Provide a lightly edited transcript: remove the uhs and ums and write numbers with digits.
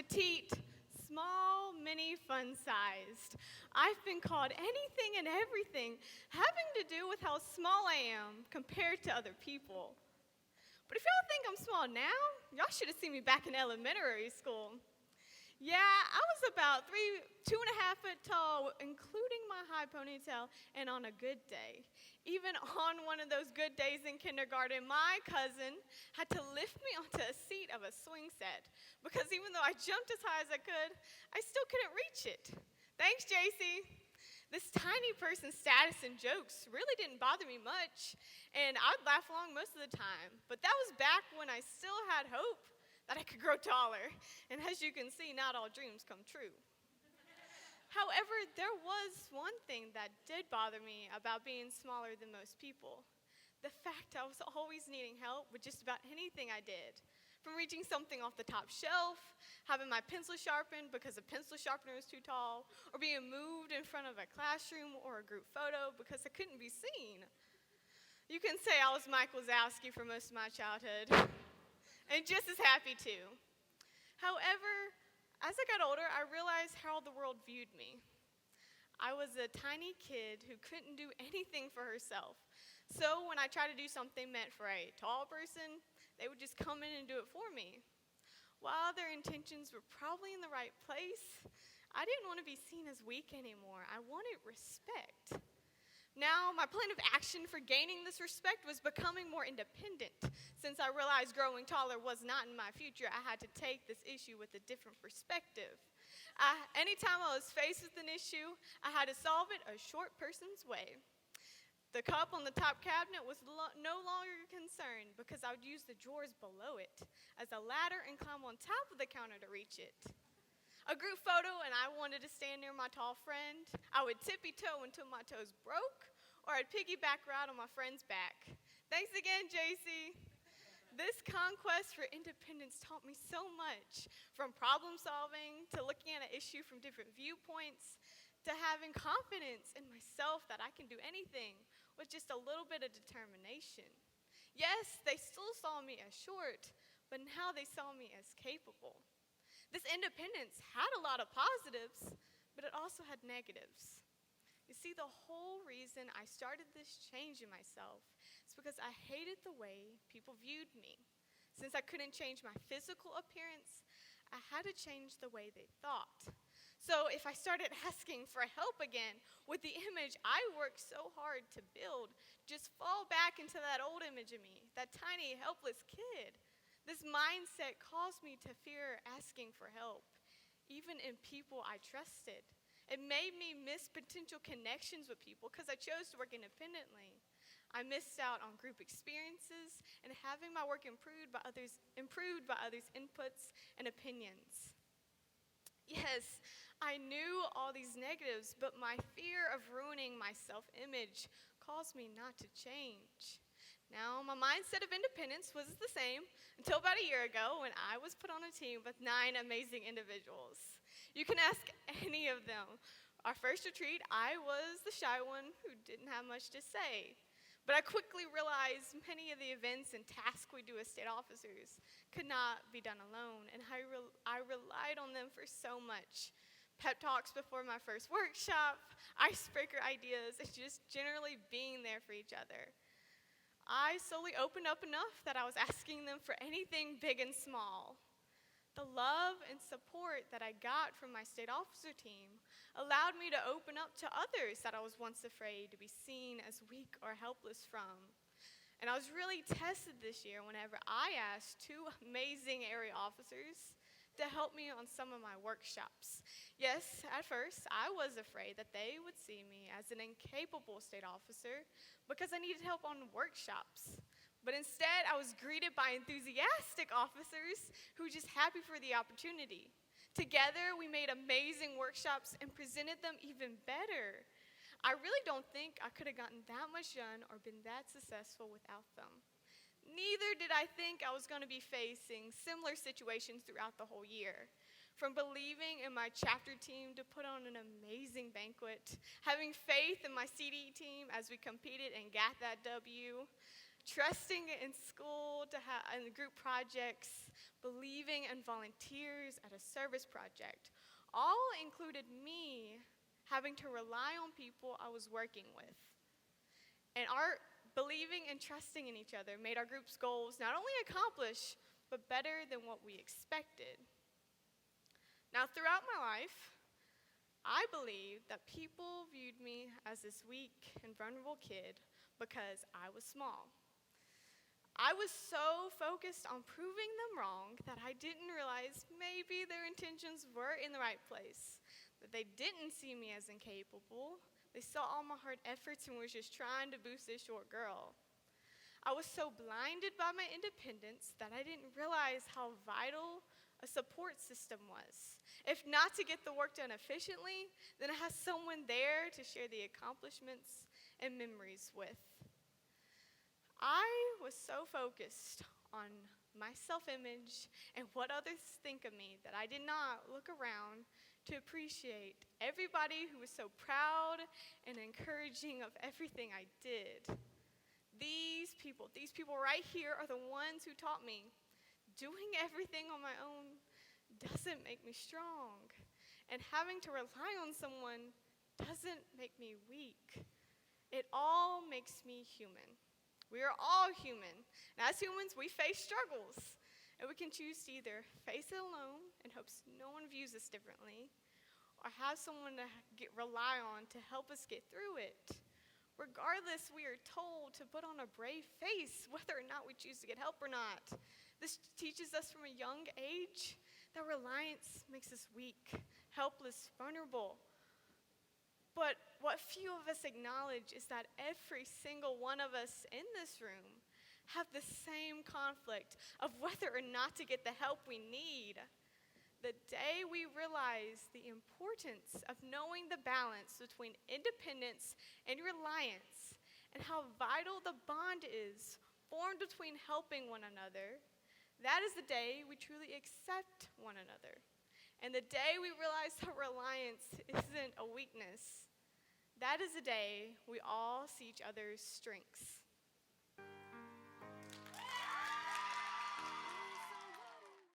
petite, small, mini, fun-sized. I've been called anything and everything having to do with how small I am compared to other people. But if y'all think I'm small now, y'all should have seen me back in elementary school. Yeah, I was about 2.5 foot tall, including my high ponytail, and on a good day. Even on one of those good days in kindergarten, my cousin had to lift me onto a seat of a swing set because even though I jumped as high as I could, I still couldn't reach it. Thanks, JC. This tiny person's status and jokes really didn't bother me much, and I'd laugh along most of the time. But that was back when I still had hope that I could grow taller. And as you can see, not all dreams come true. However, there was one thing that did bother me about being smaller than most people. The fact I was always needing help with just about anything I did. From reaching something off the top shelf, having my pencil sharpened because a pencil sharpener was too tall, or being moved in front of a classroom or a group photo because I couldn't be seen. You can say I was Mike Wazowski for most of my childhood. And just as happy too. However, as I got older, I realized how the world viewed me. I was a tiny kid who couldn't do anything for herself. So when I tried to do something meant for a tall person, they would just come in and do it for me. While their intentions were probably in the right place, I didn't want to be seen as weak anymore. I wanted respect. Now, my plan of action for gaining this respect was becoming more independent. Since I realized growing taller was not in my future, I had to take this issue with a different perspective. Anytime I was faced with an issue, I had to solve it a short person's way. The cup on the top cabinet was no longer a concern because I would use the drawers below it as a ladder and climb on top of the counter to reach it. A group photo and I wanted to stand near my tall friend. I would tippy-toe until my toes broke, or I'd piggyback right on my friend's back. Thanks again, JC. This conquest for independence taught me so much, from problem solving to looking at an issue from different viewpoints to having confidence in myself that I can do anything with just a little bit of determination. Yes, they still saw me as short, but now they saw me as capable. This independence had a lot of positives, but it also had negatives. You see, the whole reason I started this change in myself is because I hated the way people viewed me. Since I couldn't change my physical appearance, I had to change the way they thought. So if I started asking for help again with the image I worked so hard to build, just fall back into that old image of me, that tiny, helpless kid. This mindset caused me to fear asking for help, even in people I trusted. It made me miss potential connections with people because I chose to work independently. I missed out on group experiences and having my work improved by others' inputs and opinions. Yes, I knew all these negatives, but my fear of ruining my self-image caused me not to change. Now, my mindset of independence was the same until about a year ago when I was put on a team with 9 amazing individuals. You can ask any of them. Our first retreat, I was the shy one who didn't have much to say. But I quickly realized many of the events and tasks we do as state officers could not be done alone, and I relied on them for so much. Pep talks before my first workshop, icebreaker ideas, and just generally being there for each other. I slowly opened up enough that I was asking them for anything big and small. The love and support that I got from my state officer team allowed me to open up to others that I was once afraid to be seen as weak or helpless from. And I was really tested this year whenever I asked 2 amazing area officers to help me on some of my workshops. Yes, at first, I was afraid that they would see me as an incapable state officer because I needed help on workshops. But instead, I was greeted by enthusiastic officers who were just happy for the opportunity. Together, we made amazing workshops and presented them even better. I really don't think I could have gotten that much done or been that successful without them. Neither did I think I was going to be facing similar situations throughout the whole year. From believing in my chapter team to put on an amazing banquet, having faith in my CD team as we competed and got that W, trusting in school and group projects, believing in volunteers at a service project, all included me having to rely on people I was working with. And our believing and trusting in each other made our group's goals not only accomplished, but better than what we expected. Now, throughout my life, I believe that people viewed me as this weak and vulnerable kid because I was small. I was so focused on proving them wrong that I didn't realize maybe their intentions were in the right place, that they didn't see me as incapable. They saw all my hard efforts and was just trying to boost this short girl. I was so blinded by my independence that I didn't realize how vital a support system was. If not to get the work done efficiently, then I had someone there to share the accomplishments and memories with. I was so focused on my self-image and what others think of me that I did not look around to appreciate everybody who was so proud and encouraging of everything I did. These people right here are the ones who taught me doing everything on my own doesn't make me strong, and having to rely on someone doesn't make me weak. It all makes me human. We are all human, and as humans, we face struggles. And we can choose to either face it alone in hopes no one views us differently, or have someone to rely on to help us get through it. Regardless, we are told to put on a brave face whether or not we choose to get help or not. This teaches us from a young age that reliance makes us weak, helpless, vulnerable. But what few of us acknowledge is that every single one of us in this room have the same conflict of whether or not to get the help we need. The day we realize the importance of knowing the balance between independence and reliance and how vital the bond is formed between helping one another, that is the day we truly accept one another. And the day we realize that reliance isn't a weakness, that is the day we all see each other's strengths.